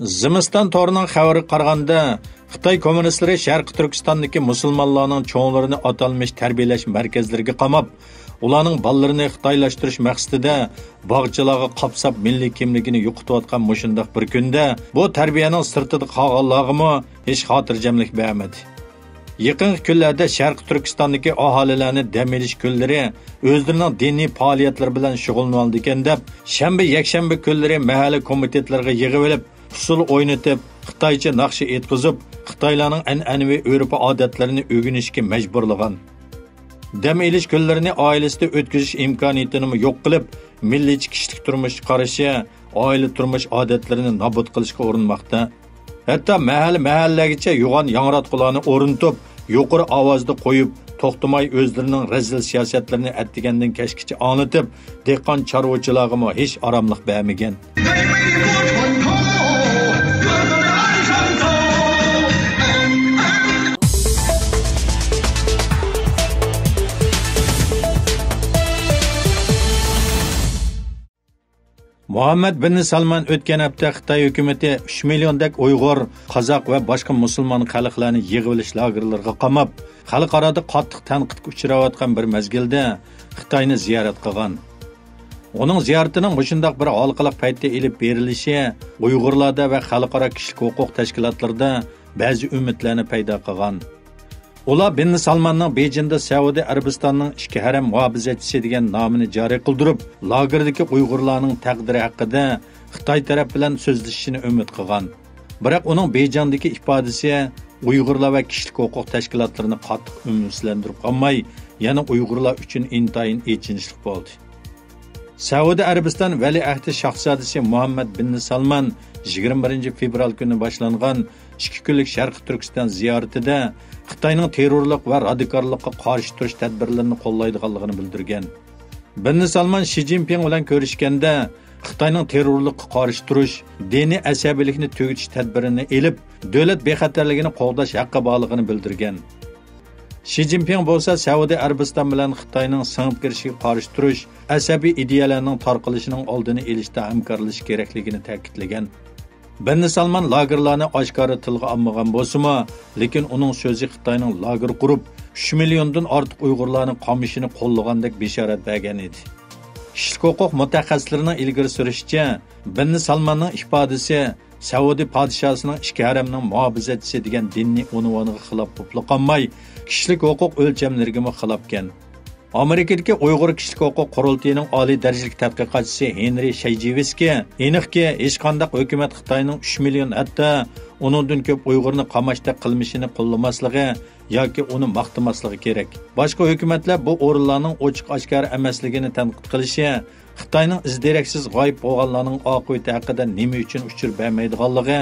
Zimiston torining xabari qaraganda, Xitoy kommunistlari Sharq Turkistondagi musulmonlarning cho'nglarini atalmish tarbiyalash markazlariga qamab, ularning ballalarini xitoylashtirish maqsadida bog'chalarga qapsab milliy kimligini yo'qotayotgan mushundaq bir kunda bu tarbiyaning sirtida qolganlarga hech xotirjamlik bermadi. Yaqin kunlarda Sharq Turkistondagi aholilarni dam olish kunlari o'zlarining diniy faoliyatlar bilan shug'ullanadi ekan deb, shanba, yakshanba kunlari mahalla komitetlariga yig'ib olib, usul o'ynatib, Xitoycha naqshi etkizib, Xitoylarning an'anaviy urf-odatlarini o'rganishga majburlagan. Dam olish kunlarini oilasida o'tkazish imkoniyatini yo'q qilib, milliy kishilik turmush qarashi, oila turmush odatlarini nobud qilishga urinmoqda. Hatto mahallagacha yo'g'on yangratqularni o'rnatib, yuqori ovozda qo'yib, to'xtamay o'zlarining razil siyosatlarini attigandan kashkicha anlatib, dehqon chorvachilarga hech oromlik bermagan. Muhammed bin Salman o'tgan hafta Xitoy hukumatı 3 milliondek Uyg'ur, Qozoq va boshqa musulmon xalqlarni yig'ib olish lagerlariga qamab, xalqarada qattiq tanqidga uchrayotgan bir mezgilda Xitoyni ziyorat qilgan. Uning ziyaratining shunday bir halqaliq paytda elib berilishi Uyg'urlarda va xalqaro kishilik huquq tashkilotlarida ba'zi umidlarni paydo qilgan. Ular bin Salmanning Bejinda Saudiya Arabistonining ichki haram muhofizachisi degan nomini joriy qildirib, lagerdagi Uyg'urlarning taqdiri haqida Xitoy taraf bilan so'zlashishini umid qilgan. Biroq uning Bejindagi ifodasi Uyg'urlar va kishilik huquq tashkilotlarini qattiq umidlantirib qolmay, yana Uyg'urlar uchun intayin echinishli bo'ldi. Saudiya Arabiston valiahdi shahzodasi Muhammad bin Salman 21 fevral kuni boshlangan 2 kunlik Sharq Turkiston ziyoratida Xitoyning terrorlik va radikallikqa qarshi turish tadbirlarini qo'llaydiganligini bildirgan. Bin Salman Xi Jinping bilan ko'rishganda Xitoyning terrorlikqa qarshi turish, diniy asabiylikni tugutish tadbirini elib, davlat bexatarligini qo'g'dash haqqi borligini bildirgan. Xi Jinping bo'lsa Saudiya Arabiston bilan Xitoyning singib kirishiga qarshi turish, asabiy ideyalarning tarqalishining oldini olishda hamkorlashish kerakligini ta'kidlagan. bin Salman lagerlarni oshkora tilga olmagan bo'lsa-mu, lekin uning so'zi Xitoyning lager qurib 3 milliondan ortiq Uyg'urlarning qamishini qo'llagandek bishorat bergan edi. Kishilik huquq mutaxassislarining ilgari surishicha, bin Salmanning ifodasi Saudiya podshosining ichki haramning muhofizachisi degan diniy unvoniga xilof bo'lib, kishilik huquq o'lchamlariga xilofgan. Amerikadagi Uyg'ur kishilik huquq qurultayining oliy darajalik tadqiqotchisi Henry Shayjiviski aniqki hech qanday hukumat Xitoyning 3 million hatto undan ko'p Uyg'urni qamashda qilmishini qo'llamasligi yoki uni maqtamasligi kerak. Boshqa hukumatlar bu o'rinlarning ochiq-oshkor emasligini tanqid qilishi, Xitoyning izdiraksiz g'oyib bo'lganlarning oqibati haqida nima uchun uchur bermaydiganligi,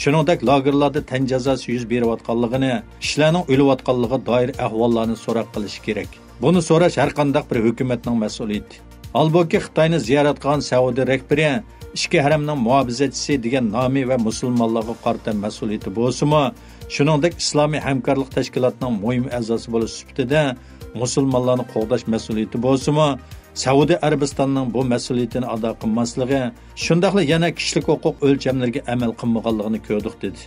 shuningdek lagerlarda tan jazosi yuz berayotganligini, kishilarning o'layotganligiga doir ahvollarni so'roq qilish kerak. Buni so'rash har qanday bir hukumatning mas'uliyati. Albatta Xitoyni ziyorat qilgan Saudiya rahbari ichki haramning muhofizachisi degan nomi va musulmonlarga qarata mas'uliyati bo'lsa-mu, shuningdek islomiy hamkorlik tashkilotining muhim a'zosi bo'lish sifatida musulmonlarni qo'g'dash mas'uliyati bo'lsa-mu, Saudiya Arabistonining bu mas'uliyatini ado qilmasligi, shundaqla yana kishilik huquq o'lchamlariga amal qilmaganligini ko'rdik dedi.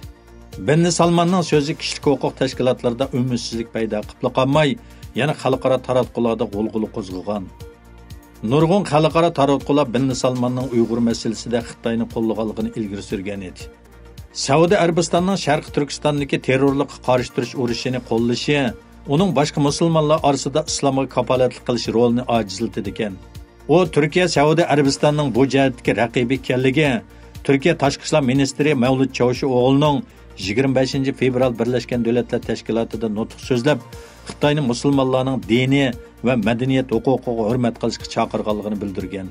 Bin Salmanning so'zi kishilik huquq tashkilotlarida umidsizlik paydo qilib qolmay, yana xalqaro taratqularda g'ulg'ula qo'zg'agan. Nurg'un xalqaro taratqular bin Salmanning Uyg'ur masalasida Xitoyni qo'llaganligini ilgari surgan edi. Saudiya Arabistonining Sharq Turkistondagi terrorlikqa qarshi turish urushini qo'llashi, uning boshqa musulmonlar orasida islomga kapolatlik qilish rolini ojizlatdi ekan. U Turkiya Saudiya Arabistonining bu jihatdagi raqibi ekanligi Turkiya Tashqi ishlar ministri Mavlud Chavusho'g'lining 25 fevral Birlashgan Davlatlar Tashkilotida nutq so'zlab, Xitoyni musulmonlarning diniy va madaniyat huquqiga hurmat qilishga chaqirganligini bildirgan.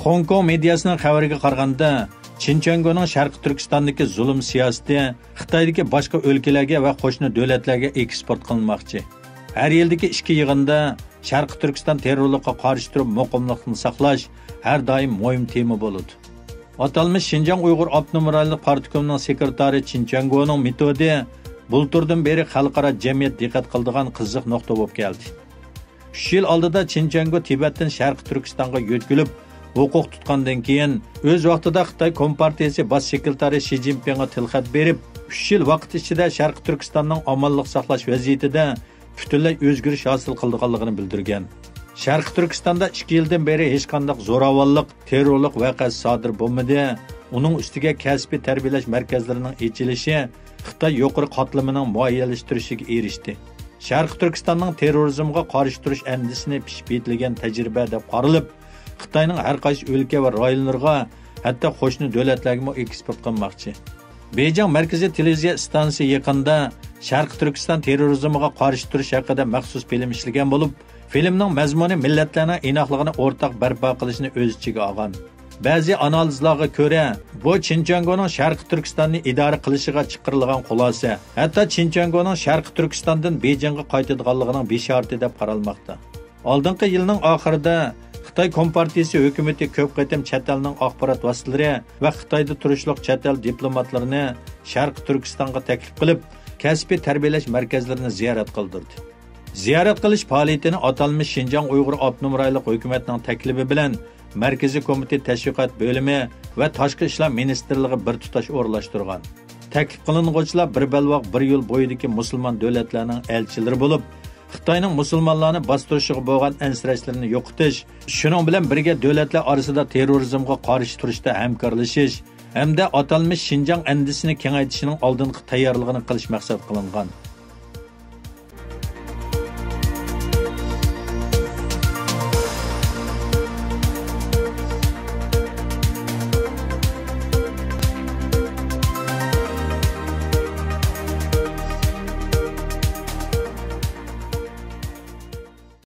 Hong Kong mediasining xabariga qaraganda, Xinjiangning Sharq Turkistondagi zulm siyosati Xitoydagi boshqa o'lkalarga va qo'shni davlatlarga eksport qilinmoqchi. Har yildagi ishki yig'inda Sharq Turkiston terrorlikqa qarshi turib muqimlikni saqlash har doim muhim tema bo'ladi. Atalmış Xinjiang Uyg'ur Avtonom rayonlik partikomining sekretari Xinjiangning metodi bulturdan beri xalqaro jamiyat diqqat qiladigan qiziq nuqta bo'lib keldi. 3 yil oldida Xinjiangga Tibetdan Sharq Turkistonga yo'tkilib, huquq tutgandan keyin o'z vaqtida Xitoy Kompartiyasi bosh sekretari Shi Jinpingga tilxat berib, 3 yil vaqt ichida Sharq Turkistonning omonlik saqlash vaziyatida butunlay o'zgarish hosil qilganligini bildirgan. Sharq Turkistonda 2 yildan beri hech qanday zo'ravonlik, terrorlik voqeasi sodir bo'lmadi. Uning ustiga kasbiy tarbiyalash markazlarining ochilishi Xitoy yuqori qatlamining muayyonlashtirishiga erishdi. Sharq Turkistonning terrorizmga qarshi turish andisini pishib yetilgan tajriba deb qaralib, Xitoyning har qaysi o'lka va rayonlarga, hatto qo'shni davlatlarga eksport qilmoqchi. Beijing Markaziy televiziya stansiyasi yaqinda Sharq Turkiston terrorizmga qarshi turish haqida maxsus film ishlagan bo'lib, filmning mazmuni millatlarning inoqligini o'rtaq barpo qilishni o'z ichiga olgan. Ba'zi analizlarga ko'ra, bu Xinjiangning Sharq Turkistonni idora qilishiga chiqarilgan xulosa, hatto Xinjiangning Sharq Turkistondan Beijingga qaytadiganligining beshorati deb qaralmoqda. Oldingi yilning oxirida Xitoy Kompartiyasi hukumatı ko'p qatim chet elning axborot vositalari va Xitoyda turishliq chet el diplomatlarini Sharq Turkistonga taklif qilib, kasbiy tarbiyalash markazlarini ziyorat qildirdi. Ziyorat qilish faoliyatini atalmış Xinjiang Uyg'ur Avtonom rayonlik hukumatining taklifi bilan Markaziy komiteti tashviqot bo'limi va Tashqi ishlar ministrligi bir tutash o'rlashtirgan. Taklif qilinuvchilar bir balvoq bir yo'l bo'yidagi musulmon davlatlarning elchilari bo'lib, Xitoyning musulmonlarni bostirishiga bo'lgan ansirashlarini yo'qotish, shuning bilan birga davlatlar orasida terrorizmga qarshi turishda hamkorlashish hamda atalmış Xinjiang andisini kengaytirishning oldingi tayyorligini qilish maqsad qilingan.